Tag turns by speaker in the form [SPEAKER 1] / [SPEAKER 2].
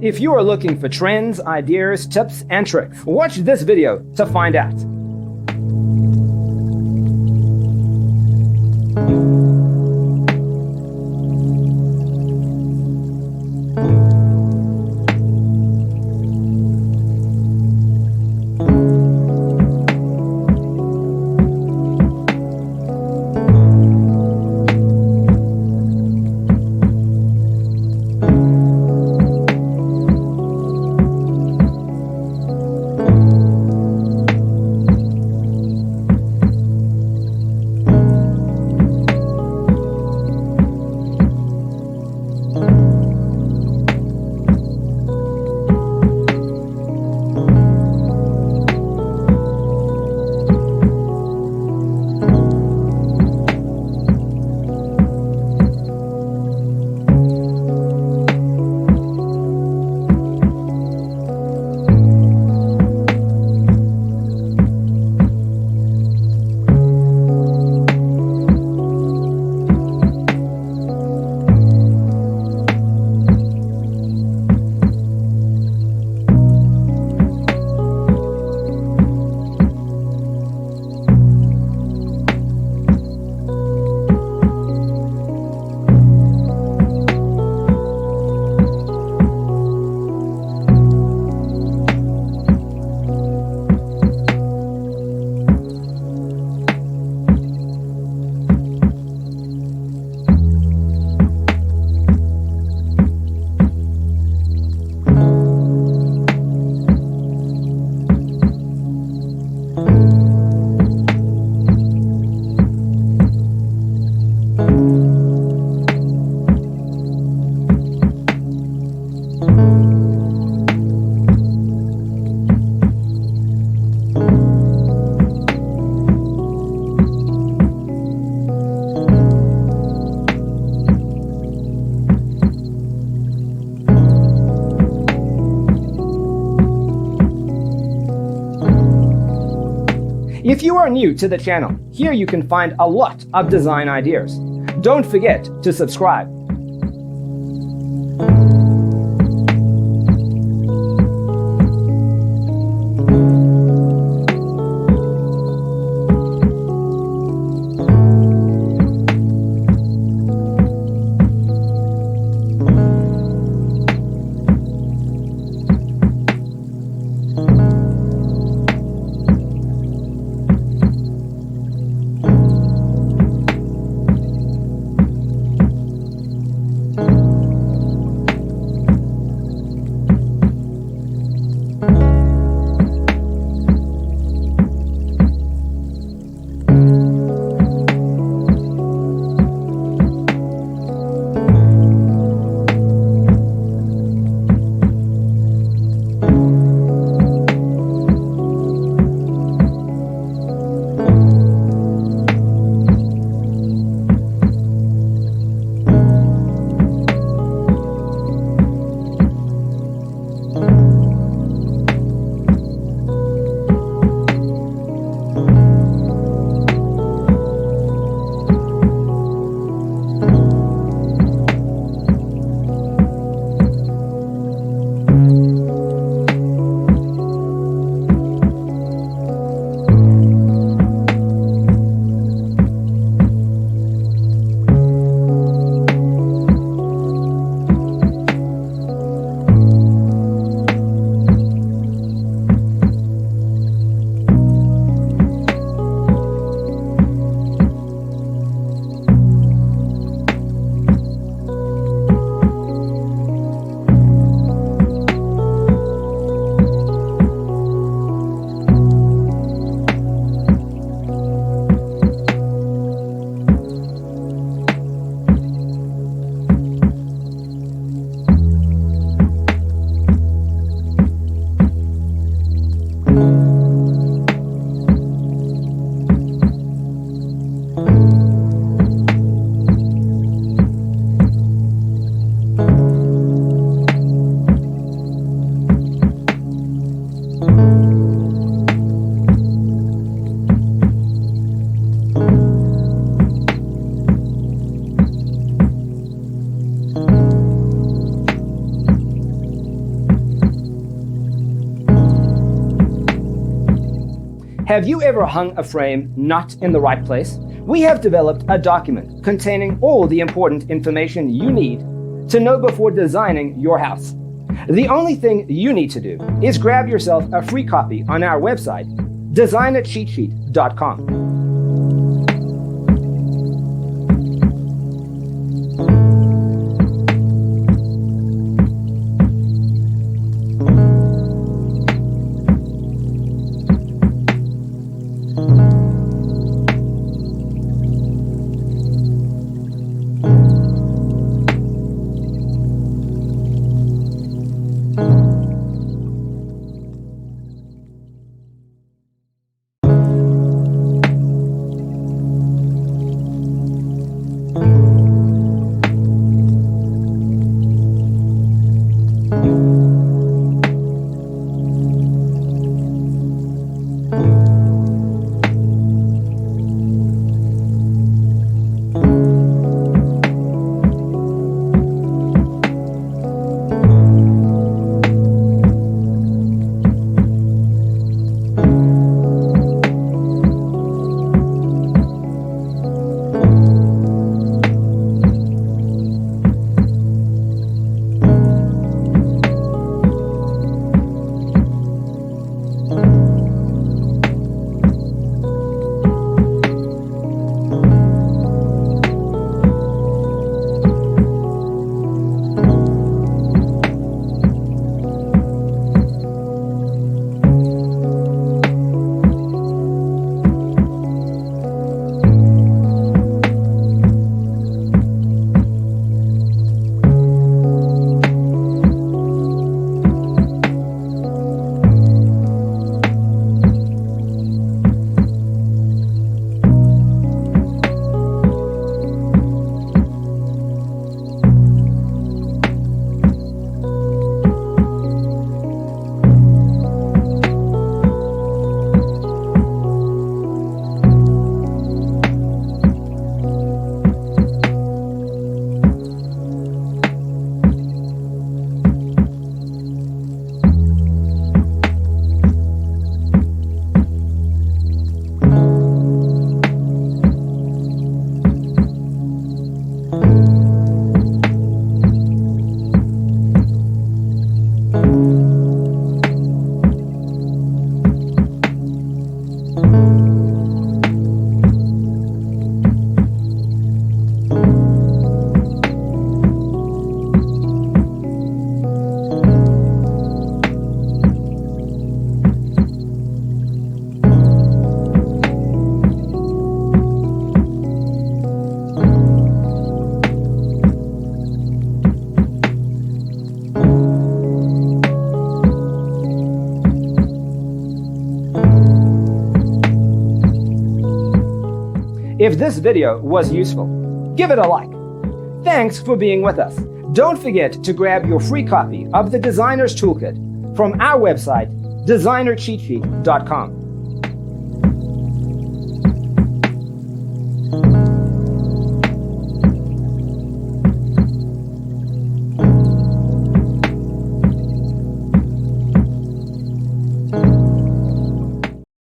[SPEAKER 1] If you are looking for trends, ideas, tips, and tricks, watch this video to find out. If you are new to the channel, here you can find a lot of design ideas. Don't forget to subscribe. Have you ever hung a frame not in the right place? We have developed a document containing all the important information you need to know before designing your house. The only thing you need to do is grab yourself a free copy on our website, designercheatsheet.com.
[SPEAKER 2] If this video was useful, give it a like. Thanks for being with us. Don't forget to grab your free copy of the Designer's Toolkit from our website, designercheatsheet.com.